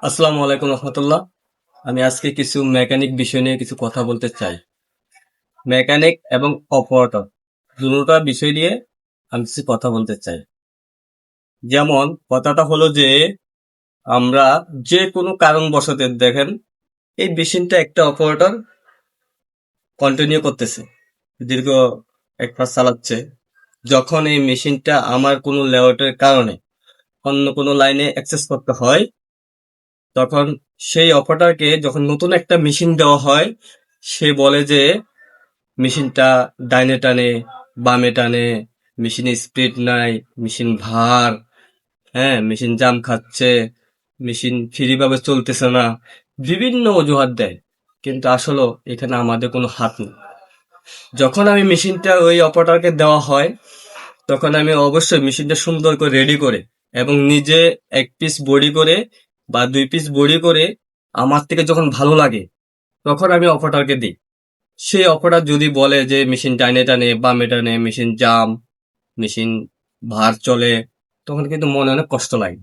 আসসালামু আলাইকুম রহমতুল্লাহ। আমি আজকে কিছু মেকানিক বিষয় নিয়ে কিছু কথা বলতে চাই। মেকানিক এবং অপারেটর দুটোটা বিষয় নিয়ে আমি কিছু কথা বলতে চাই। যেমন কথাটা হলো যে আমরা যে কোনো কারণবশত দেখেন এই মেশিনটা একটা অপারেটর কন্টিনিউ করতেছে, দীর্ঘ এক মাস চালাচ্ছে। যখন এই মেশিনটা আমার কোনো লেআউটের কারণে অন্য কোনো লাইনে অ্যাক্সেস করতে হয়, তখন সেই অপারেটরকে যখন নতুন একটা মেশিন দেওয়া হয়, সে বলে যে মেশিনটা ডাইনে টানে, বামে টানে, মেশিনে স্পিড নাই, মেশিন ভার, হ্যাঁ, মেশিন জাম খাচ্ছে, মেশিন ফ্রি ভাবে চলতেছে না, বিভিন্ন অজুহাত দেয়। কিন্তু আসলে এখানে আমাদের কোনো হাত নেই। যখন আমি মেশিনটা ওই অপারেটরকে দেওয়া হয়, তখন আমি অবশ্যই মেশিনটা সুন্দর করে রেডি করে এবং নিজে এক পিস বডি করে বা দুই পিস বডি করে আমার থেকে যখন ভালো লাগে, তখন আমি অপারেটরকে দিই। সেই অপারেটর যদি বলে যে মেশিন ডাইনে টানে, বামে টানে, মেশিন জাম, মেশিন ভার চলে, তখন কিন্তু মনে অনেক কষ্ট লাগে।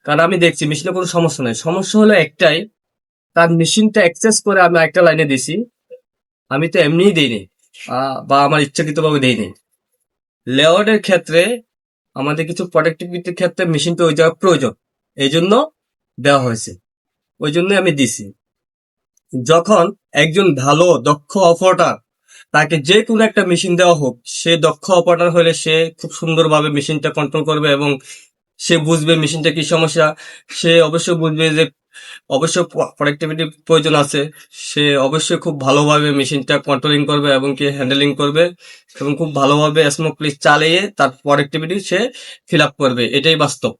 কারণ আমি দেখছি মেশিনে কোনো সমস্যা নাই, সমস্যা হলো একটাই, তার মেশিনটা অ্যাক্সেস করে আমি একটা লাইনে দিছি, আমি তো এমনিই দিইনি, বা আমার ইচ্ছাকৃতভাবে দিইনি। লেআউটের ক্ষেত্রে আমাদের কিছু প্রোডাক্টিভিটির ক্ষেত্রে মেশিনটা ওই জায়গায় প্রয়োজন, এই জন্য দেওয়া হয়েছে, ওই জন্যই আমি দিছি। যখন একজন ভালো দক্ষ অপারেটর, তাকে যে কোনো একটা মেশিন দেওয়া হোক, সে দক্ষ অপারেটর হলে সে খুব সুন্দরভাবে মেশিনটা কন্ট্রোল করবে এবং সে বুঝবে মেশিনটা কি সমস্যা। সে অবশ্যই বুঝবে যে অবশ্যই প্রোডাক্টিভিটি প্রয়োজন আছে। সে অবশ্যই খুব ভালোভাবে মেশিনটা কন্ট্রোলিং করবে এবং কি হ্যান্ডেলিং করবে এবং খুব ভালোভাবে স্মুথলি চালিয়ে তার প্রোডাক্টিভিটি সে ফিল আপ করবে, এটাই বাস্তব।